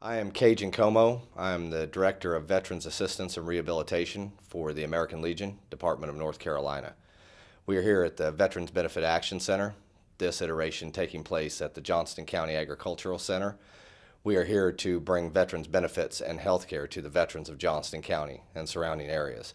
I am Cajun Como. I am the Director of Veterans Assistance and Rehabilitation for the American Legion, Department of North Carolina. We are here at the Veterans Benefit Action Center, this iteration taking place at the Johnston County Agricultural Center. We are here to bring veterans benefits and health care to the veterans of Johnston County and surrounding areas.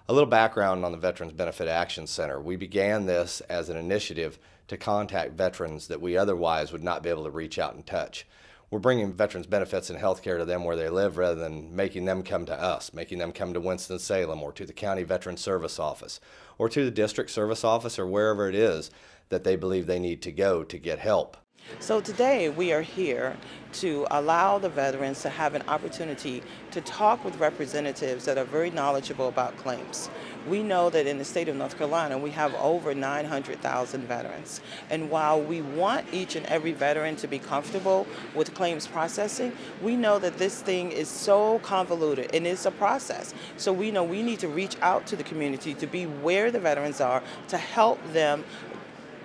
A little background on the Veterans Benefit Action Center. We began this as an initiative to contact veterans that we otherwise would not be able to reach out and touch. We're bringing veterans benefits and health care to them where they live rather than making them come to us, making them come to Winston-Salem or to the County Veteran Service Office or to the District Service Office or wherever it is that they believe they need to go to get help. So today we are here to allow the veterans to have an opportunity to talk with representatives that are very knowledgeable about claims. We know that in the state of North Carolina we have over 900,000 veterans, and while we want each and every veteran to be comfortable with claims processing, we know that this thing is so convoluted and it's a process. So we know we need to reach out to the community to be where the veterans are to help them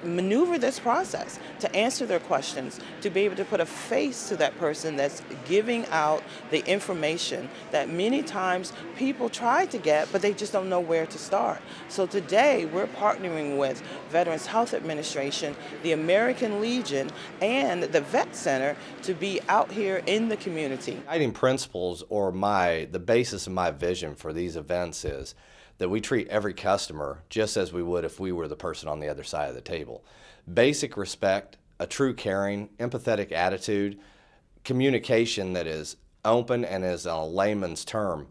maneuver this process, to answer their questions, to be able to put a face to that person that's giving out the information that many times people try to get, but they just don't know where to start. So today we're partnering with Veterans Health Administration, the American Legion, and the Vet Center to be out here in the community. Guiding principles or the basis of my vision for these events is that we treat every customer just as we would if we were the person on the other side of the table. Basic respect, a true caring, empathetic attitude, communication that is open and is on a layman's term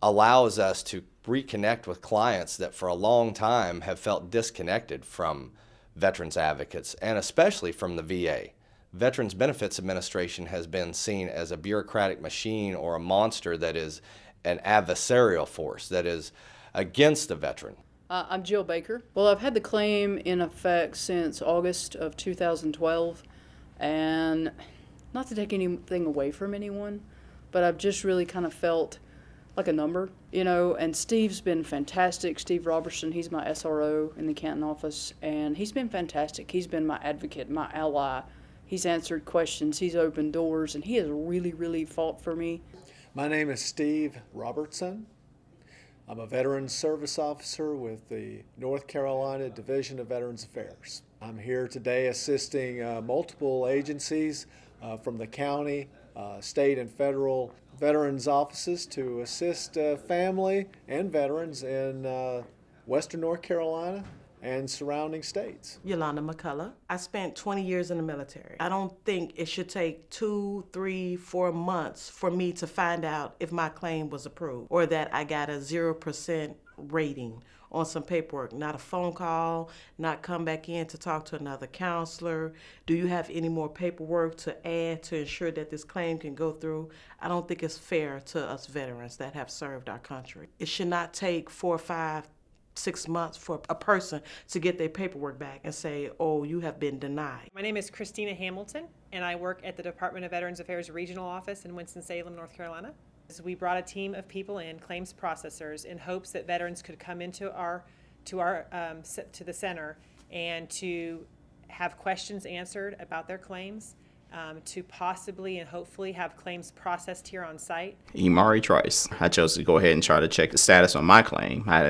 allows us to reconnect with clients that for a long time have felt disconnected from veterans advocates and especially from the VA. Veterans Benefits Administration has been seen as a bureaucratic machine or a monster that is an adversarial force that is against the veteran. I'm Jill Baker. Well, I've had the claim in effect since August of 2012, and not to take anything away from anyone, but I've just really kind of felt like a number, and Steve's been fantastic. Steve Robertson, he's my SRO in the Canton office, and he's been fantastic. He's been my advocate, my ally. He's answered questions, he's opened doors, and he has really, really fought for me. My name is Steve Robertson. I'm a Veterans Service Officer with the North Carolina Division of Veterans Affairs. I'm here today assisting multiple agencies from the county, state, and federal veterans offices to assist family and veterans in Western North Carolina and surrounding states. Yolanda McCullough. I spent 20 years in the military. I don't think it should take 2, 3, 4 months for me to find out if my claim was approved or that I got a 0% rating on some paperwork. Not a phone call, not come back in to talk to another counselor. Do you have any more paperwork to add to ensure that this claim can go through? I don't think it's fair to us veterans that have served our country. It should not take 4 or 5 6 months for a person to get their paperwork back and say, oh, you have been denied. My name is Christina Hamilton, and I work at the Department of Veterans Affairs Regional Office in Winston-Salem, North Carolina. We brought a team of people in, claims processors, in hopes that veterans could come into the center and to have questions answered about their claims, to possibly and hopefully have claims processed here on site. Imari Trice. I chose to go ahead and try to check the status on my claim. I had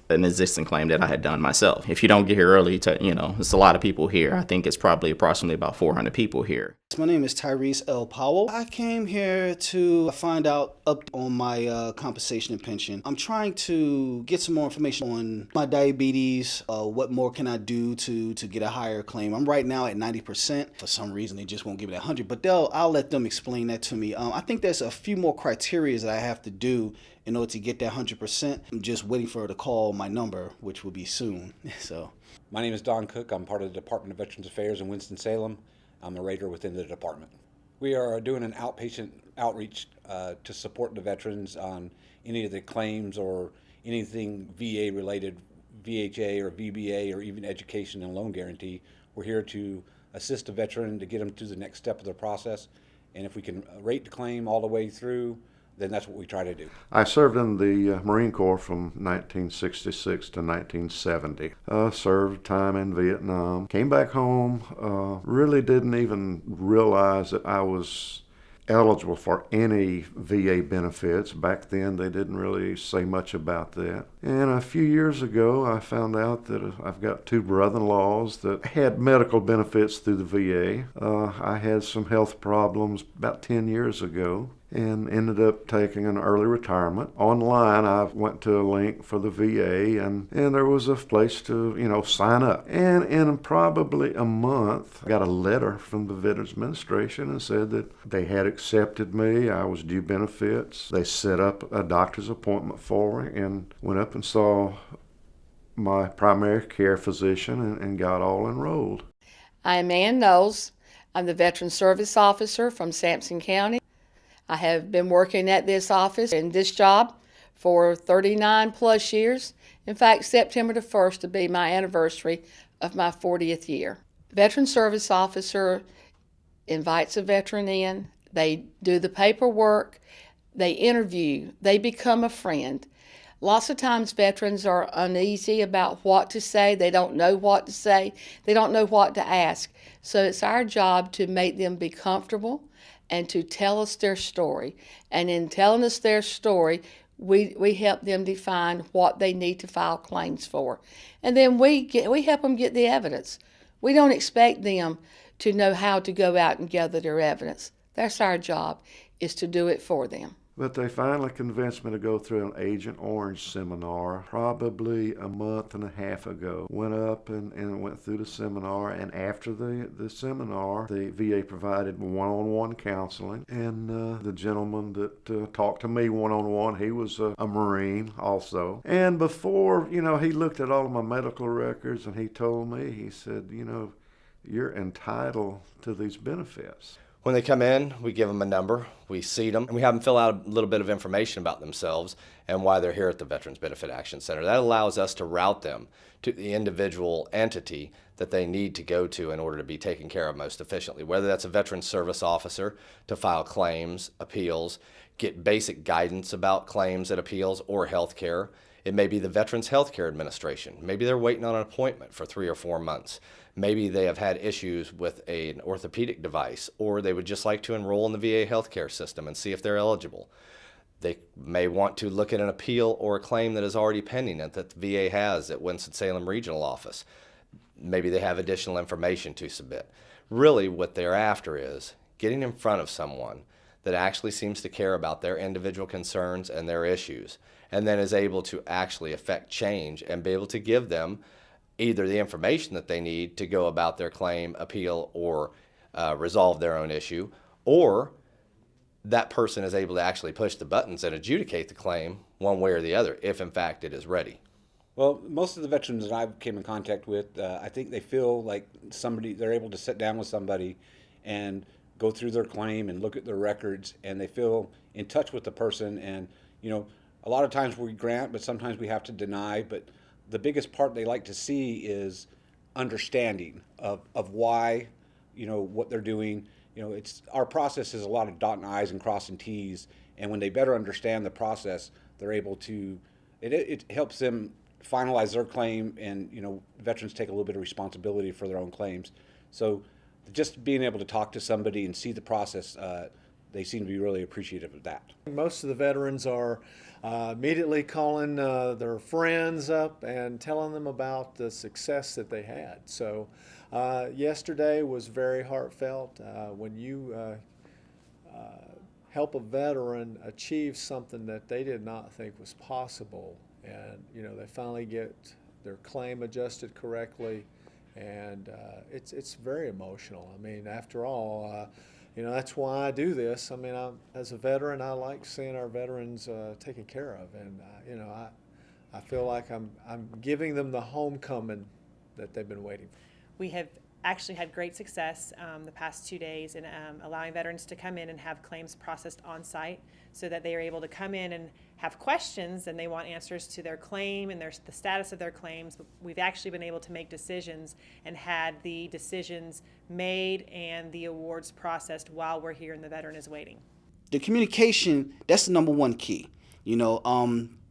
an existing claim that I had done myself. If you don't get here early, it's a lot of people here. I think it's probably approximately about 400 people here. My name is Tyrese L. Powell. I came here to find out on my compensation and pension. I'm trying to get some more information on my diabetes, what more can I do to get a higher claim. I'm right now at 90%. For some reason, they just won't give it 100, but I'll let them explain that to me. I think there's a few more criteria that I have to do in order to get that 100%. I'm just waiting for her to call my number, which will be soon. So, my name is Don Cook. I'm part of the Department of Veterans Affairs in Winston-Salem. I'm a rater within the department. We are doing an outpatient outreach to support the veterans on any of the claims or anything VA related, VHA or VBA or even education and loan guarantee. We're here to assist a veteran to get them to the next step of the process. And if we can rate the claim all the way through, then that's what we try to do. I served in the Marine Corps from 1966 to 1970. Served time in Vietnam. Came back home, really didn't even realize that I was eligible for any VA benefits. Back then, they didn't really say much about that. And a few years ago, I found out that I've got two brother-in-laws that had medical benefits through the VA. I had some health problems about 10 years ago and ended up taking an early retirement. Online, I went to a link for the VA, and there was a place to, sign up. And in probably a month, I got a letter from the Veterans Administration and said that they had accepted me. I was due benefits. They set up a doctor's appointment for me and went up and saw my primary care physician and got all enrolled. I'm Ann Knowles. I'm the Veteran Service Officer from Sampson County. I have been working at this office in this job for 39 plus years. In fact, September the 1st will be my anniversary of my 40th year. Veteran Service Officer invites a veteran in, they do the paperwork, they interview, they become a friend. Lots of times veterans are uneasy about what to say. They don't know what to say. They don't know what to ask. So it's our job to make them be comfortable and to tell us their story. And in telling us their story, we help them define what they need to file claims for. And then we help them get the evidence. We don't expect them to know how to go out and gather their evidence. That's our job, is to do it for them. But they finally convinced me to go through an Agent Orange seminar probably a month and a half ago. Went up and went through the seminar, and after the seminar, the VA provided one-on-one counseling. And the gentleman that talked to me one-on-one, he was a Marine also. And before, he looked at all of my medical records and he told me, he said, you're entitled to these benefits. When they come in, we give them a number, we seat them, and we have them fill out a little bit of information about themselves and why they're here at the Veterans Benefit Action Center. That allows us to route them to the individual entity that they need to go to in order to be taken care of most efficiently, whether that's a Veterans Service Officer to file claims, appeals, get basic guidance about claims and appeals, or health care. It may be the Veterans Healthcare Administration. Maybe they're waiting on an appointment for 3 or 4 months. Maybe they have had issues with an orthopedic device, or they would just like to enroll in the VA healthcare system and see if they're eligible. They may want to look at an appeal or a claim that is already pending that the VA has at Winston-Salem Regional Office. Maybe they have additional information to submit. Really, what they're after is getting in front of someone that actually seems to care about their individual concerns and their issues, and then is able to actually affect change and be able to give them either the information that they need to go about their claim, appeal, or resolve their own issue, or that person is able to actually push the buttons and adjudicate the claim one way or the other, if in fact it is ready. Well, most of the veterans that I came in contact with, I think they feel like they're able to sit down with somebody and go through their claim and look at their records, and they feel in touch with the person. And, a lot of times we grant, but sometimes we have to deny. But the biggest part they like to see is understanding of why, what they're doing. Our process is a lot of dotting I's and crossing T's, and when they better understand the process, they're able to, it helps them finalize their claim, and, veterans take a little bit of responsibility for their own claims. So just being able to talk to somebody and see the process, they seem to be really appreciative of that. Most of the veterans are immediately calling their friends up and telling them about the success that they had. So yesterday was very heartfelt. When you help a veteran achieve something that they did not think was possible, and they finally get their claim adjusted correctly, and it's very emotional. I mean, after all, that's why I do this. I mean, as a veteran, I like seeing our veterans taken care of, and I feel like I'm giving them the homecoming that they've been waiting for. We have actually had great success the past 2 days in allowing veterans to come in and have claims processed on site, so that they are able to come in and have questions and they want answers to their claim and the status of their claims. But we've actually been able to make decisions and had the decisions made and the awards processed while we're here and the veteran is waiting. The communication, that's the number one key.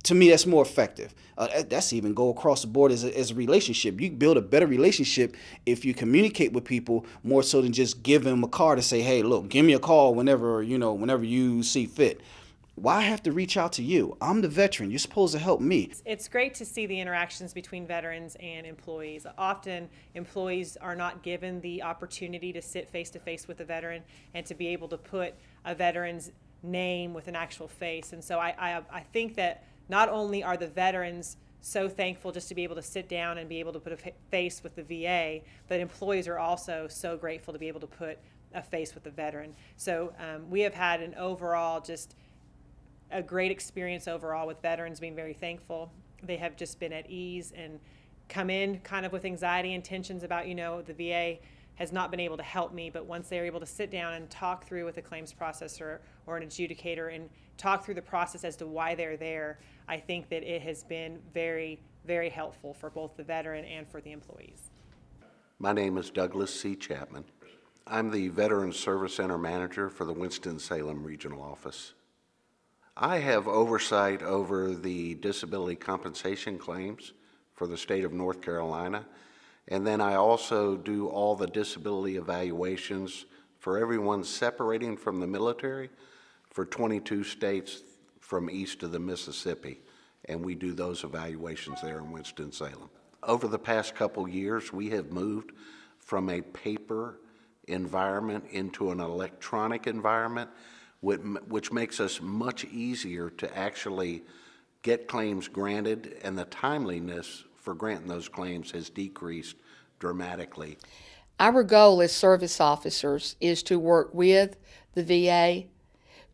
To me, that's more effective. That's even go across the board as a relationship. You build a better relationship if you communicate with people more so than just give them a card to say, hey, look, give me a call whenever you see fit. Why have to reach out to you? I'm the veteran. You're supposed to help me. It's great to see the interactions between veterans and employees. Often employees are not given the opportunity to sit face to face with a veteran and to be able to put a veteran's name with an actual face. And so I think that not only are the veterans so thankful just to be able to sit down and be able to put a face with the VA, but employees are also so grateful to be able to put a face with the veteran. So we have had an overall just a great experience overall with veterans being very thankful. They have just been at ease and come in kind of with anxiety and tensions about, the VA has not been able to help me, but once they're able to sit down and talk through with a claims processor or an adjudicator and talk through the process as to why they're there, I think that it has been very, very helpful for both the veteran and for the employees. My name is Douglas C. Chapman. I'm the Veterans Service Center Manager for the Winston-Salem Regional Office. I have oversight over the disability compensation claims for the state of North Carolina, and then I also do all the disability evaluations for everyone separating from the military for 22 states from east to the Mississippi, and we do those evaluations there in Winston-Salem. Over the past couple years, we have moved from a paper environment into an electronic environment, which makes us much easier to actually get claims granted, and the timeliness for granting those claims has decreased dramatically. Our goal as service officers is to work with the VA,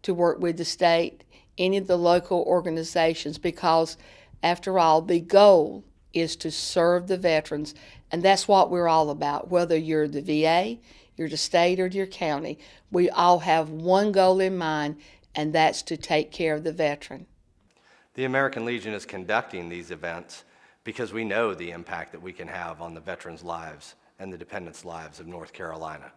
to work with the state, any of the local organizations, because after all, the goal is to serve the veterans, and that's what we're all about. Whether you're the VA, you're the state, or your county, we all have one goal in mind, and that's to take care of the veteran. The American Legion is conducting these events because we know the impact that we can have on the veterans' lives and the dependents' lives of North Carolina.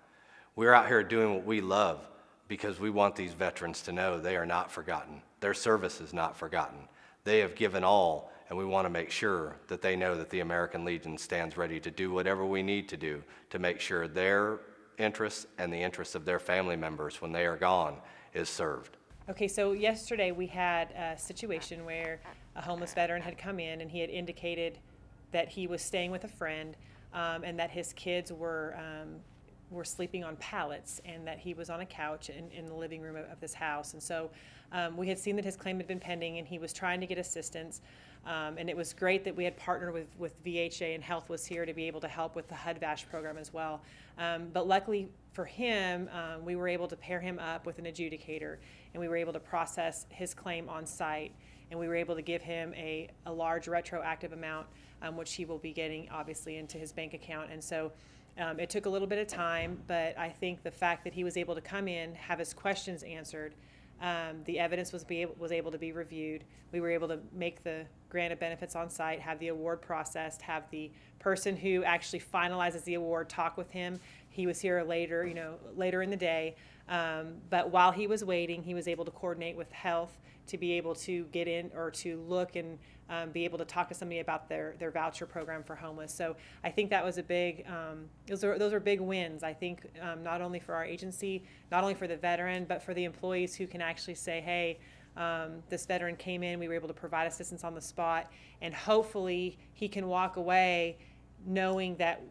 We're out here doing what we love because we want these veterans to know they are not forgotten. Their service is not forgotten. They have given all, and we want to make sure that they know that the American Legion stands ready to do whatever we need to do to make sure their interests and the interests of their family members when they are gone is served. Okay, so yesterday we had a situation where a homeless veteran had come in and he had indicated that he was staying with a friend and that his kids were sleeping on pallets and that he was on a couch in the living room of this house. And so we had seen that his claim had been pending and he was trying to get assistance. And it was great that we had partnered with VHA, and Health was here to be able to help with the HUD-VASH program as well. But luckily for him, we were able to pair him up with an adjudicator, and we were able to process his claim on site, and we were able to give him a large retroactive amount, which he will be getting obviously into his bank account. And so it took a little bit of time, but I think the fact that he was able to come in, have his questions answered, the evidence was able to be reviewed. We were able to make the grant of benefits on site, have the award processed, have the person who actually finalizes the award talk with him. He was here later in the day, but while he was waiting, he was able to coordinate with Health to be able to get in or to look and be able to talk to somebody about their voucher program for homeless. So I think that was a big, those are big wins, I think, not only for our agency, not only for the veteran, but for the employees who can actually say, hey, this veteran came in, we were able to provide assistance on the spot, and hopefully he can walk away knowing that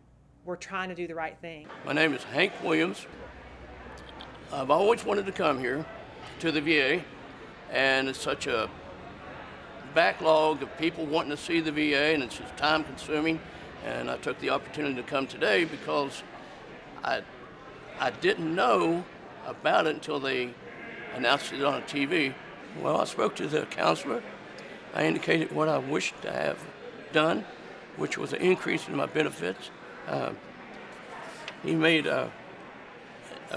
we're trying to do the right thing. My name is Hank Williams. I've always wanted to come here to the VA, and it's such a backlog of people wanting to see the VA, and it's just time consuming. And I took the opportunity to come today because I didn't know about it until they announced it on TV. Well, I spoke to the counselor. I indicated what I wished to have done, which was an increase in my benefits. He made a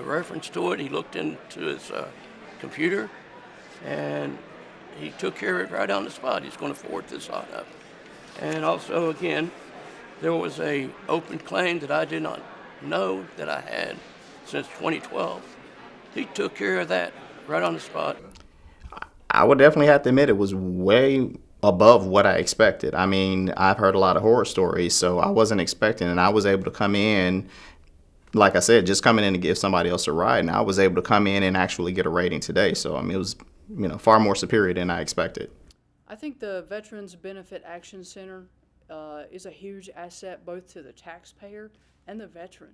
reference to it. He looked into his computer, and he took care of it right on the spot. He's going to forward this on up. And also, again, there was a open claim that I did not know that I had since 2012. He took care of that right on the spot. I would definitely have to admit it was way above what I expected. I mean, I've heard a lot of horror stories, so I wasn't expecting, and I was able to come in, like I said, just coming in to give somebody else a ride, and I was able to come in and actually get a rating today. So, I mean, it was, far more superior than I expected. I think the Veterans Benefit Action Center is a huge asset both to the taxpayer and the veteran.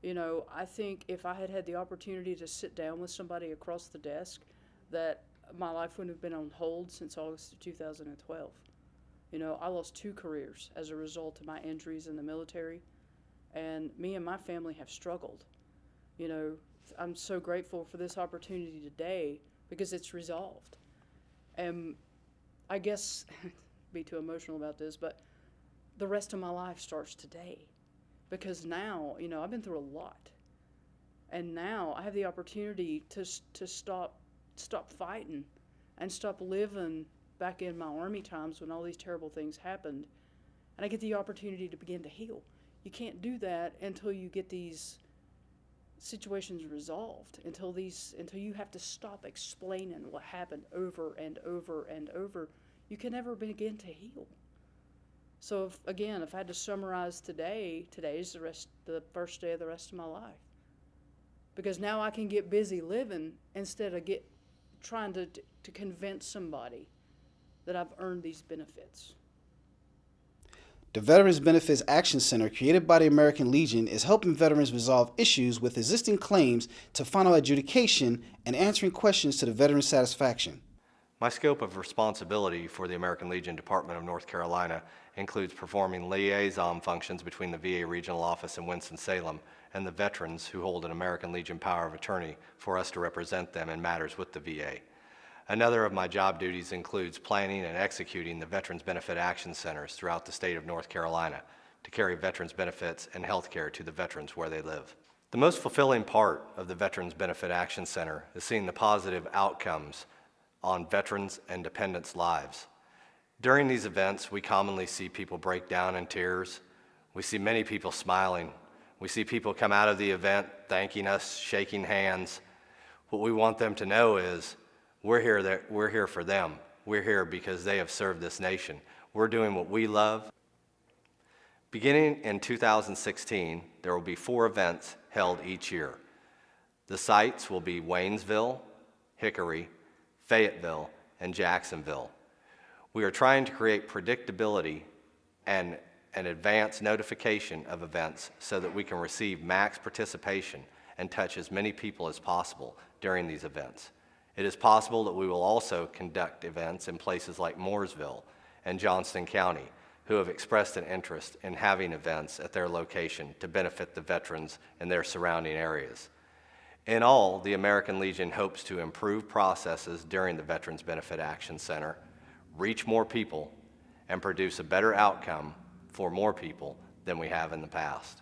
I think if I had had the opportunity to sit down with somebody across the desk, that my life wouldn't have been on hold since August of 2012. I lost 2 careers as a result of my injuries in the military, and me and my family have struggled. I'm so grateful for this opportunity today because it's resolved. And I guess, be too emotional about this, but the rest of my life starts today. Because now, I've been through a lot. And now I have the opportunity to stop fighting and stop living back in my Army times when all these terrible things happened. And I get the opportunity to begin to heal. You can't do that until you get these situations resolved, until you have to stop explaining what happened over and over and over. You can never begin to heal. So if I had to summarize today's the first day of the rest of my life. Because now I can get busy living instead of trying to convince somebody that I've earned these benefits. The Veterans Benefits Action Center, created by the American Legion, is helping veterans resolve issues with existing claims to final adjudication and answering questions to the veteran's satisfaction. My scope of responsibility for the American Legion Department of North Carolina includes performing liaison functions between the VA Regional Office in Winston-Salem and the veterans who hold an American Legion power of attorney for us to represent them in matters with the VA. Another of my job duties includes planning and executing the Veterans Benefit Action Centers throughout the state of North Carolina to carry veterans benefits and health care to the veterans where they live. The most fulfilling part of the Veterans Benefit Action Center is seeing the positive outcomes on veterans and dependents' lives. During these events, we commonly see people break down in tears. We see many people smiling. We see people come out of the event thanking us, shaking hands. What we want them to know is we're here for them. We're here because they have served this nation. We're doing what we love. Beginning in 2016, there will be 4 events held each year. The sites will be Waynesville, Hickory, Fayetteville, and Jacksonville. We are trying to create predictability and an advance notification of events so that we can receive max participation and touch as many people as possible during these events. It is possible that we will also conduct events in places like Mooresville and Johnston County, who have expressed an interest in having events at their location to benefit the veterans in their surrounding areas. In all, the American Legion hopes to improve processes during the Veterans Benefit Action Center, reach more people, and produce a better outcome for more people than we have in the past.